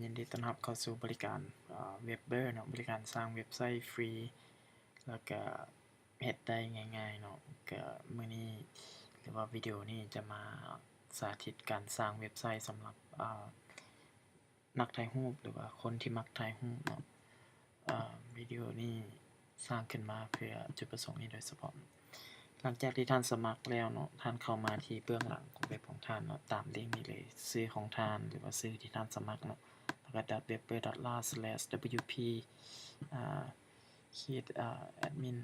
ยินดีต้อนรับเข้าสู่บริการเว็บเบอร์เนาะบริการสร้างเว็บไซต์ฟรีแล้วก็เฮ็ดได้ง่ายๆเนาะก็มื้อนี้หรือว่าวิดีโอนี้จะมาสาธิตการสร้างเว็บไซต์สำหรับนักถ่ายรูปหรือว่าคนที่มักถ่ายรูปเนาะวิดีโอนี้สร้างขึ้นมาเพื่อจุดประสงค์นี้โดยเฉพาะหลังจากที่ท่านสมัครแล้วเนาะท่านเข้ามาที่เบื้องหลังของเว็บของท่านเนาะตามลิงก์นี้เลยชื่อของท่านหรือว่าชื่อที่ท่านสมัครเนาะแล้วก็ www.wp admin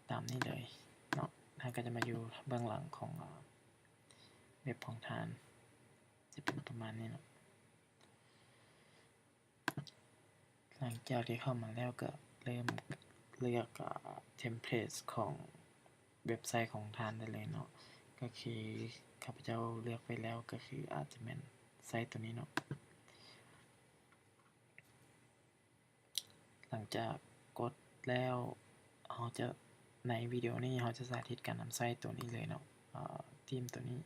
ตามนี้เลยเนาะท่านก็จะมาอยู่เบื้องหลังของเว็บของท่านจะเป็นประมาณนี้เนาะหลังจากที่เข้ามาแล้วก็เริ่มเลือกเทมเพลตของเว็บไซต์ของท่านได้เลยเนาะก็คือข้าพเจ้าเลือกไปแล้วก็คืออาจจะเป็นไซต์ตัวนี้เนาะหลังจากกดแล้วเราจะในวิดีโอนี้เราจะสาธิตการนำไซต์ตัวนี้เลยเนาะธีมตัวนี้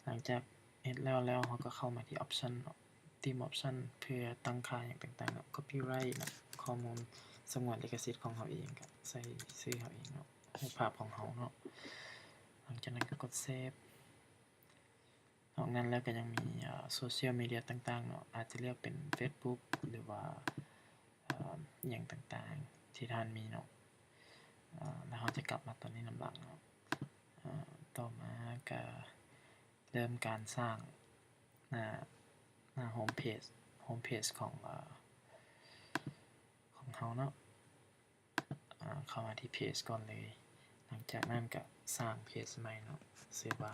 หลังจากเฮ็ดแล้วเราก็เข้ามาที่ Option เนาะธีม Option เพื่อตั้งค่าอย่างต่างๆเนาะ Copyright เนาะข้อมูลสงวนลิขสิทธิ์ของเราเองก็ใส่ชื่อเราเองเนาะรูปภาพของเราเนาะหลังจากนั้นก็กด Save นอกนั้นแล้วก็ยังมีโซเชียลมีเดียต่างๆเนาะอาจจะเลือกเป็น Facebook หรือว่าอย่างต่างๆที่ท่านมีเนาะแล้วเราจะกลับมาตอนนี้นำหลังเนาะต่อมาก็เริ่มการสร้างหน้าโฮมเพจของเราเนาะเข้ามาที่เพจก่อนเลยหลังจากนั้นก็สร้างเพจใหม่เนาะชื่อว่า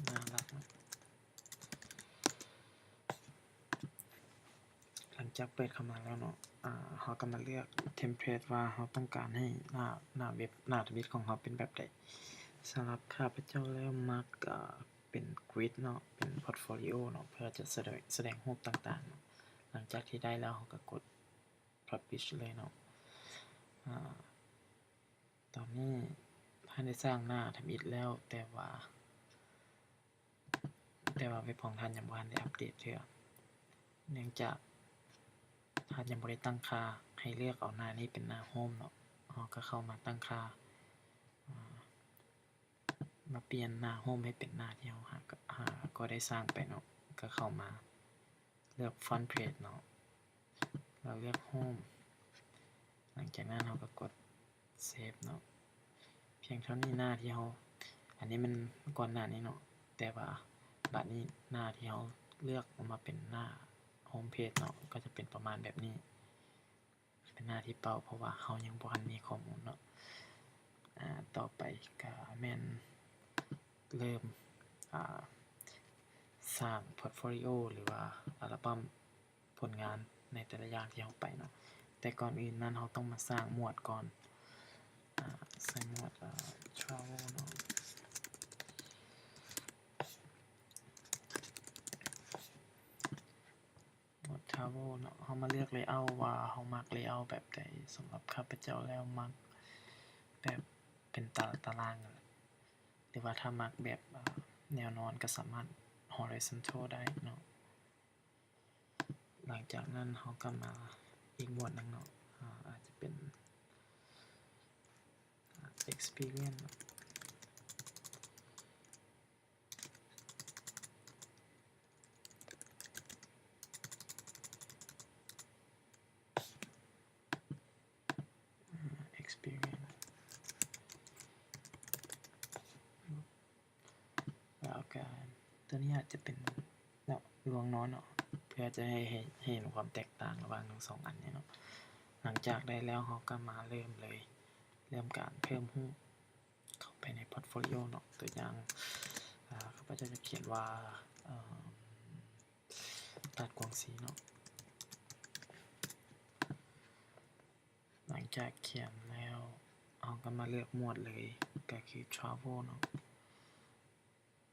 น่ารักนะหลังจากเปิดเข้ามาแล้วเนาะเราก็มาเลือกเทมเพลตว่าเราต้องการให้หน้าเว็บหน้าทวิตของเราเป็นแบบใดสำหรับข้าพเจ้าแล้วมักเป็นกริดเนาะเป็นพอร์ตโฟลิโอเนาะเพื่อจะแสดงรูปต่างๆเนาะหลังจากที่ได้แล้วเราก็กด publish เลยเนาะตอนนี้ท่านได้สร้างหน้าทำอิฐแล้วแต่ว่าเว็บของท่านยังบ่ทันได้อัปเดตเทื่อเนื่องจากท่านยังบ่ได้ตั้งค่าให้เลือกเอาหน้านี้เป็นหน้าโฮมเนาะเราก็เข้ามาตั้งค่ามาเปลี่ยนหน้าโฮมให้เป็นหน้าที่เราก็ได้สร้างไปเนาะก็เข้ามาเลือก Front Page เนาะเราเลือก Home หลังจากนั้นเราก็กด Save เนาะเพียงเท่านี้หน้าที่เราอันนี้มันก่อนหน้านี้เนาะแต่ว่าบัดนี้หน้าที่เราเลือกออกมาเป็นหน้า Home Page เนาะก็จะเป็นประมาณแบบนี้เป็นหน้าที่เปล่าเพราะว่าเรายังบ่ทันมีข้อมูลเนาะต่อไปก็แม่นเริ่มสร้างพอร์ตโฟลิโอหรือว่าอัลบั้มผลงานในแต่ละอย่างที่เราไปเนาะแต่ก่อนอื่นนั้นเราต้องมาสร้างหมวดก่อนใส่หมวดtravel เนาะหมวด travel เนาะเรามาเลือก layout ว่าเรามัก layout แบบใดสำหรับข้าพเจ้าแล้วมักแบบเป็นตารางหรือว่าถ้ามักแบบแนวนอนก็สามารถ horizontal ได้เนาะหลังจากนั้นเราก็มาอีกหมวดนึงเนาะอาจจะเป็น experience แล้วก็ตัวนี้อาจจะเป็นลวงน้อยเนาะเพื่อจะให้เห็นความแตกต่างระหว่างทั้งสองอันนี้เนาะหลังจากได้แล้วเราก็มาเริ่มการเพิ่มรูปเข้าไปในพอร์ตโฟลิโอเนาะตัวอย่างข้าพเจ้าจะเขียนว่าตัดกวางสีเนาะหลังจากเขียนแล้วเราก็มาเลือกหมวดเลยก็คือ travel เนาะ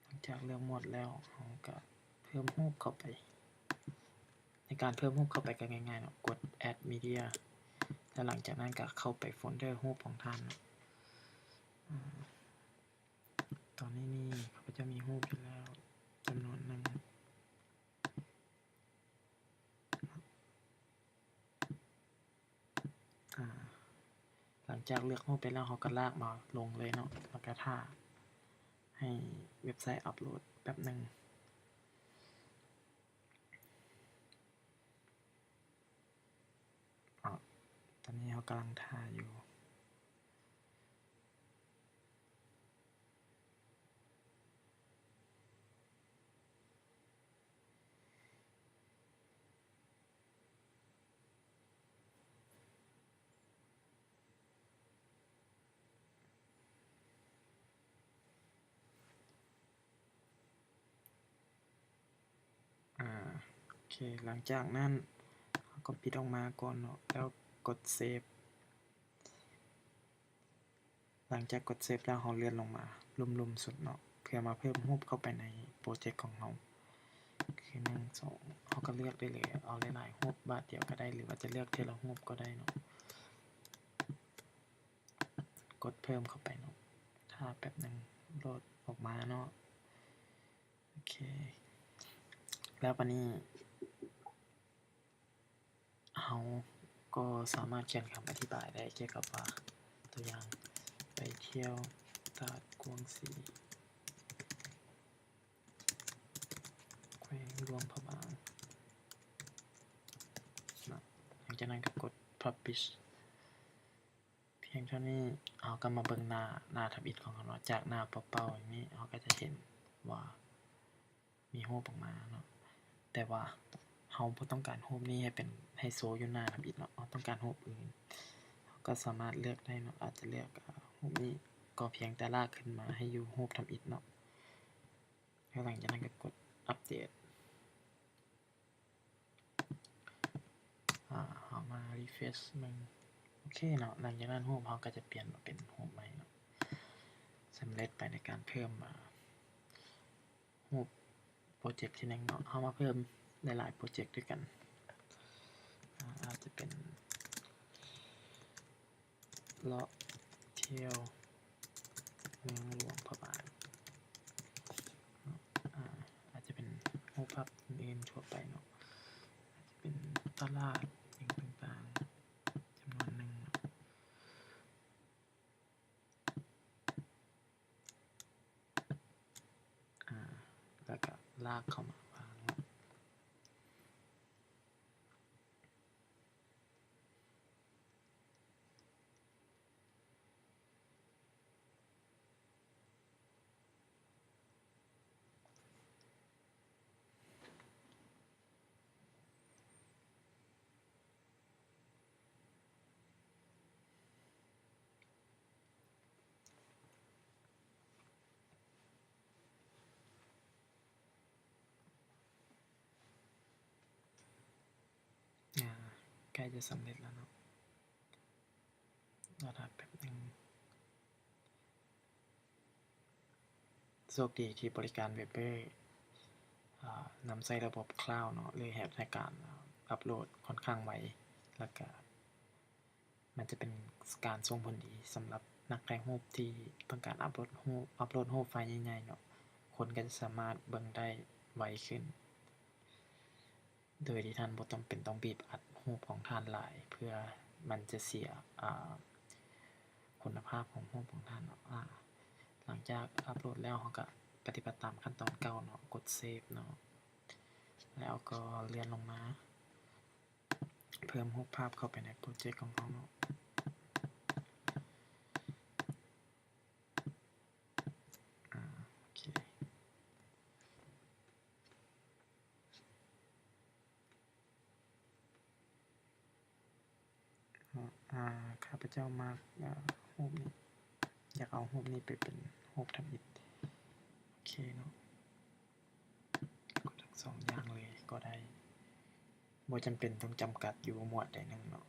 หลังจากเลือกหมวดแล้วเราก็เพิ่มรูปเข้าไปในการเพิ่มรูปเข้าไปก็ง่ายๆเนาะกด add media แล้วหลังจากนั้นก็เข้าไปโฟลเดอร์รูปของท่านตอนนี้นี่ข้าพ จะมีรูปอยู่แล้วจำนวนหนึ่งหลังจากเลือกรูปไปแล้วเขาก็ลากมาลงเลยเนาะแล้วก็ท่าให้เว็บไซต์อัปโหลดแป๊บหนึ่งตอนนี้เขากำลังท่าอยู่โอเคหลังจากนั้นก็ปิดออกมาก่อนเนาะแล้วกดเซฟหลังจากกดเซฟแล้วเราเลื่อนลงมาลุ่มๆสุดเนาะเพื่อมาเพิ่มรูปเข้าไปในโปรเจกต์ของเราคือ1 2เราก็เลือกได้เลยเอาหลายๆรูปบาทเดียวก็ได้หรือว่าจะเลือกทีละรูปก็ได้เนาะกดเพิ่มเข้าไปเนาะถ้าแป๊บนึงโหลดออกมาเนาะโอเคแล้ววันนี้เราก็สามารถเขียนคำอธิบายได้เกี่ยวกับว่าตัวอย่างไปเที่ยวตลาดกวงศรีแขวงหลวงพระบางหลังจากนั้นก็กด publish เพียงเท่านี้เราก็มาเบิ่งหน้าทำอิฐของเราจากหน้าเปล่าๆอย่างนี้เราก็จะเห็นว่ามีรูปออกมาเนาะแต่ว่าเราบ่ต้องการรูปนี้ให้โชว์อยู่หน้าทำอิฐเนาะเราต้องการรูปอื่นเราก็สามารถเลือกได้เนาะอาจจะเลือกรูปนี้ก็เพียงแต่ลากขึ้นมาให้อยู่รูปทำอิฐเนาะแล้วหลังจากนั้นก็กดอัปเดตเอามา refresh มันโอเคเนาะหลังจากนั้นรูปเราก็จะเปลี่ยนมาเป็นรูปใหม่เนาะสำเร็จไปในการเพิ่มรูปโปรเจกต์ที่1เนาะเอามาเพิ่มหลายๆโปรเจกต์ด้วยกันอาจจะเป็นเลาะเที่ยวเมืองหลวงพระบางอาจจะเป็นรูปภาพอื่นๆทั่วไปเนาะอาจจะเป็นตลาดสิ่งต่างๆจำนวนหนึ่งแล้วก็ลากเข้ามาวางเนาะใกล้จะสำเร็จแล้วเนาะรอแป๊บนึงโชคดีที่บริการเว็บเบอร์นำใช้ระบบคลาวด์เนาะเลยแฮปในการอัปโหลดค่อนข้างไวแล้วก็มันจะเป็นการส่งผลดีสำหรับนักถ่ายรูปที่ต้องการอัปโหลดรูปไฟล์ใหญ่ๆเนาะคนก็จะสามารถเบิ่งได้ไวขึ้นโดยที่ท่านบ่จำเป็นต้องบีบอัดรูปของท่านหลายเพื่อมันจะเสียคุณภาพของรูปของท่านเนาะหลังจากอัปโหลดแล้วเราก็ปฏิบัติตามขั้นตอนเก่าเนาะกดเซฟเนาะแล้วก็เลื่อนลงมาเพิ่มรูปภาพเข้าไปในโปรเจกต์ของเราเนาะโอเคข้าพเจ้ามากรูปนี้อยากเอารูปนี้ไปเป็นรูปทำอิฐโอเคเนาะกดทั้ง2อย่างเลยก็ได้บ่จำเป็นต้องจำกัดอยู่หมวดใดหนึ่งเนาะ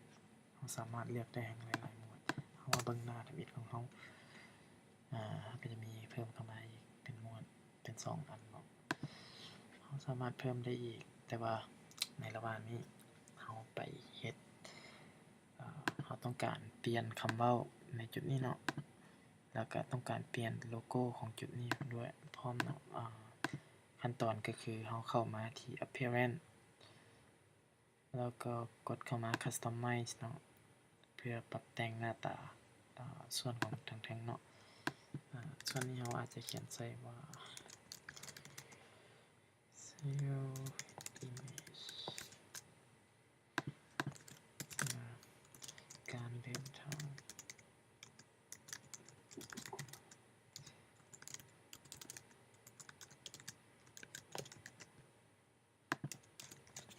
เราสามารถเลือกได้หลายๆหมวดเรามาเบิ่งหน้าทำอิฐของเราก็จะมีเพิ่มเข้ามาอีกเป็นหมวดเป็น2อันเนาะเราสามารถเพิ่มได้อีกแต่ว่าในระหว่างนี้เราไปเฮ็ดเราต้องการเปลี่ยนคำเว้าในจุดนี้เนาะแล้วก็ต้องการเปลี่ยนโลโก้ของจุดนี้ด้วยเพราะ อมเนาะขั้นตอนก็คือเราเข้ามาที่ appearance แล้วก็กดเข้ามา customize เนาะเพื่อปรับแต่งหน้าตาส่วนของทั้งเนาะส่วนนี้เราอาจจะเขียนใส่ว่า save image การเดินทาง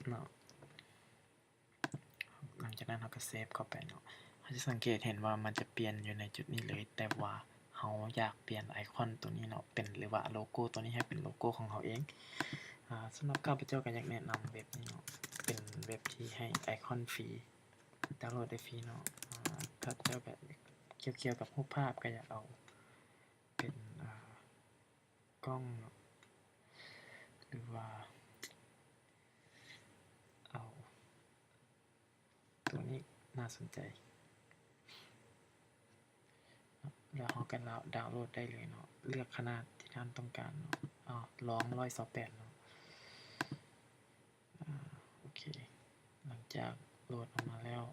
เนาะหลังจากนั้นเราก็เซฟเข้าไปเนาะเราจะสังเกตเห็นว่ามันจะเปลี่ยนอยู่ในจุดนี้เลยแต่ว่าเราอยากเปลี่ยนไอคอนตัวนี้เนาะเป็นหรือว่าโลโก้ตัวนี้ให้เป็นโลโก้ของเราเองสำหรับข้าพเจ้าก็อยากแนะนำเว็บนี้เนาะเป็นเว็บที่ให้ไอคอนฟรีดาวน์โหลดได้ฟรีเนาะถ้าเจ้าแบบเกี่ยวกับรูปภาพก็อยากเอาเป็นกล้องหรือว่าเอาตัวนี้น่าสนใจแล้วเราก็ดาวน์โหลดได้เลยเนาะเลือกขนาดที่ท่านต้องการเนาะร้อง128เนาะโอเคหลังจากโหลดออกมาแล้ว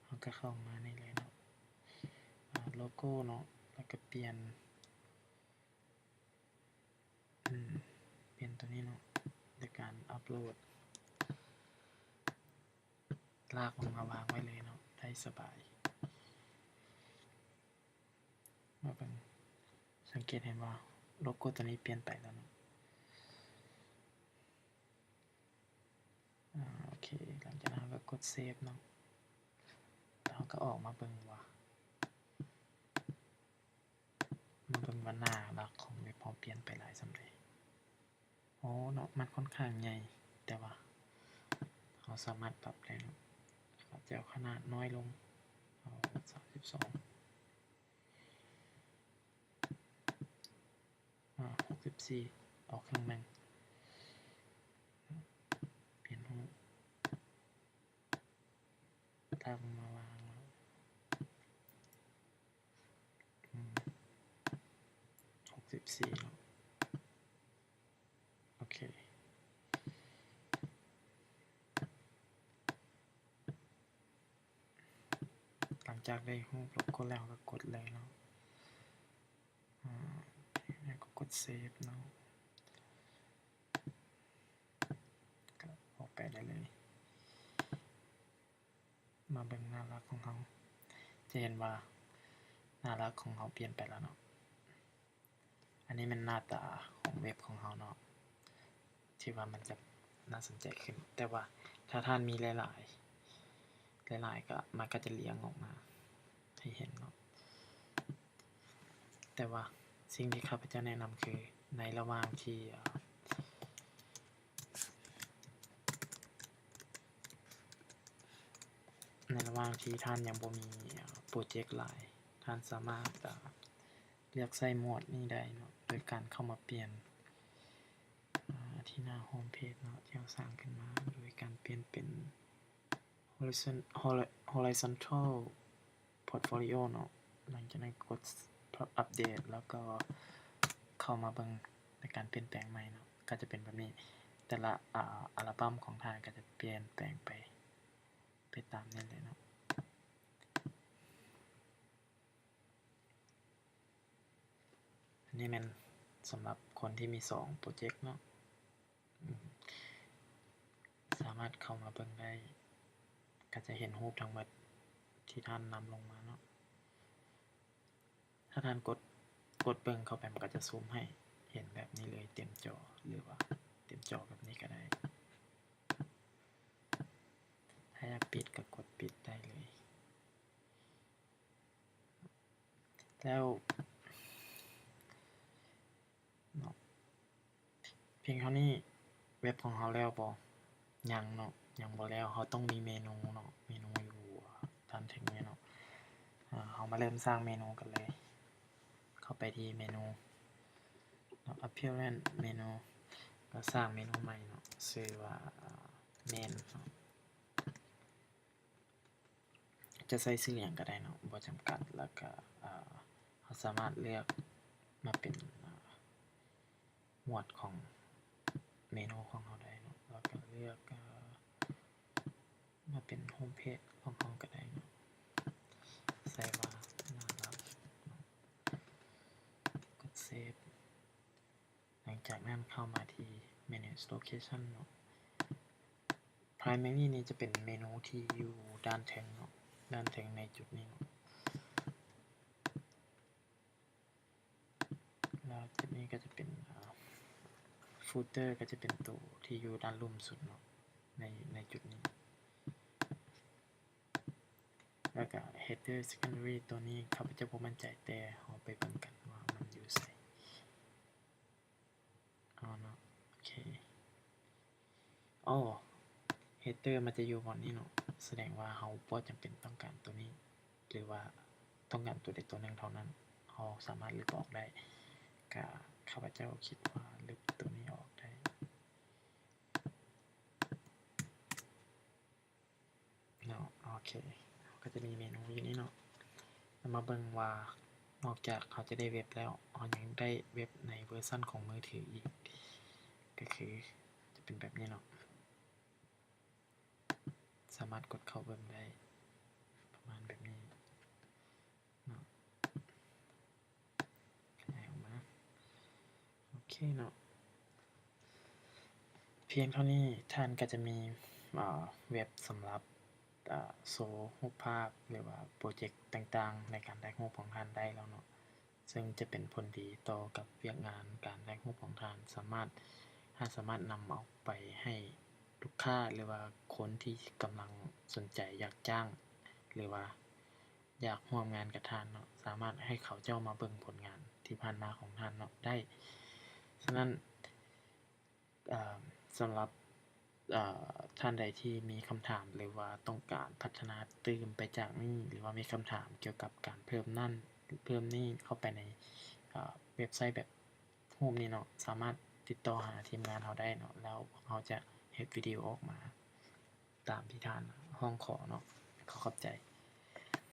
เราก็เข้ามานี่เลยเนาะโลโก้เนาะแล้วก็เปลี่ยนตัวนี้เนาะในการอัปโหลดลากมันมาวางไว้เลยเนาะได้สบายมาเป็นสังเกตเห็นว่าโลโก้ตัวนี้เปลี่ยนไปแล้วเนาะโอเคหลังจากนั้นก็กดเซฟเนาะแล้วก็ออกมาเบิ่งว่าหน้าหลักของเว็บพอเปลี่ยนไปหลายสำเร็จโอ้เนาะมันค่อนข้างใหญ่แต่ว่าเราสามารถปรับได้เนาะจะเอาขนาดน้อยลงเอา32 64เอาครึ่งนึงเปลี่ยนรูปตามมาวาง64โอเคหลังจากได้รูปโลโก้แล้วก็กดเลยเนาะแล้วก็กดเซฟเนาะก็ออกไปได้เลยมาเบิ่งหน้ารักของเขาจะเห็นว่าหน้ารักของเขาเปลี่ยนไปแล้วเนาะอันนี้มันหน้าตาของเว็บของเขาเนาะที่ว่ามันจะน่าสนใจขึ้นแต่ว่าถ้าท่านมีหลายก็มันก็จะเลี้ยงออกมาให้เห็นเนาะแต่ว่าสิ่งที่ข้าพเจ้าแนะนำคือในระหว่างที่ท่านยังบ่มีโปรเจกต์หลายท่านสามารถเลือกใส่โหมดนี้ได้เนาะโดยการเข้ามาเปลี่ยนที่หน้าโฮมเพจเนาะที่เราสร้างขึ้นมาโดยการเปลี่ยนเป็น horizontal portfolio เนาะหลังจากนั้นกดอัปเดตแล้วก็เข้ามาเบิ่งในการเปลี่ยนแปลงใหม่เนาะก็จะเป็นแบบนี้แต่ละอัลบั้มของท่านก็จะเปลี่ยนแปลงไปตามนี้เลยเนาะอันนี้มันสำหรับคนที่มี2โปรเจกต์เนาะสามารถเข้ามาเบิ่งได้ก็จะเห็นรูปทั้งหมดที่ท่านนำลงมาเนาะถ้าท่านกดเบิ่งเข้าไปมันก็จะซูมให้เห็นแบบนี้เลยเต็มจอหรือว่าเต็มจอแบบนี้ก็ได้ถ้าอยากปิดก็กดปิดได้เลยแล้วเนาะเพียงเท่านี้เว็บของเราแล้วบ่ยังเนาะยังบ่แล้วเราต้องมีเมนูเนาะเมนูอยู่ด้านถึงนี้เนาะเรามาเริ่มสร้างเมนูกันเลยเข้าไปที่เมนู appearance เมนูก็สร้างเมนูใหม่เนาะชื่อว่า main จะใส่ชื่อหยังก็ได้เนาะบ่จำกัดแล้วก็เราสามารถเลือกมาเป็น หมวดของเมนูของเราได้เนาะแล้วก็เลือกมาเป็นโฮมเพจของเราก็ได้เนาะใส่ว่าน่ารักกดเซฟหลังจากนั้นเข้ามาที่ manage location เนาะ primary นี้จะเป็นเมนูที่อยู่ด้านแทงเนาะด้านแทงในจุดนี้เนาะแล้วจุดนี้ก็จะเป็นfooter ก็จะเป็นตัวที่อยู่ด้านลุ่มสุดเนาะในจุดนี้แล้วก็ header secondary ตัวนี้ข้าพเจ้าบ่มั่นใจแต่เราไปเบิ่งกันว่ามันอยู่ไสเนาะโอเคheader มันจะอยู่บนนี้เนาะแสดงว่าเราบ่จำเป็นต้องการตัวนี้หรือว่าต้องการตัวใดตัวหนึ่งเท่านั้นเราสามารถลบออกได้ก็ข้าพเจ้าคิดว่าลบตัวนี้ออกได้เนาะโอเคก็จะมีเมนูอยู่นี้เนาะมาเบิ่งว่านอกจากเขาจะได้เว็บแล้วเขายังได้เว็บในเวอร์ชันของมือถืออีกก็คือจะเป็นแบบนี้เนาะสามารถกดเข้าเบิ่งได้ประมาณแบบนี้เนาะขยายออกมาโอเคเนาะเพียงเท่านี้ท่านก็จะมีเว็บสำหรับโชว์รูปภาพหรือว่าโปรเจกต์ต่างๆในการได้รูปของท่านได้แล้วเนาะซึ่งจะเป็นผลดีต่อกับเวียกงานการได้รูปของท่านสามารถนำเอาไปให้ลูกค้าหรือว่าคนที่กำลังสนใจอยากจ้างหรือว่าอยากร่วมงานกับท่านเนาะสามารถให้เขาเจ้ามาเบิ่งผลงานที่ผ่านมาของท่านเนาะได้ฉะนั้นสำหรับท่านใดที่มีคำถามหรือว่าต้องการพัฒนาเติมไปจากนี้หรือว่ามีคำถามเกี่ยวกับการเพิ่มนั่นเพิ่มนี่เข้าไปในเว็บไซต์แบบรูปนี้เนาะสามารถติดต่อหาทีมงานเราได้เนาะแล้วเขาจะเฮ็ดวิดีโอออกมาตามที่ท่านร้องขอเนาะขอขอบใจ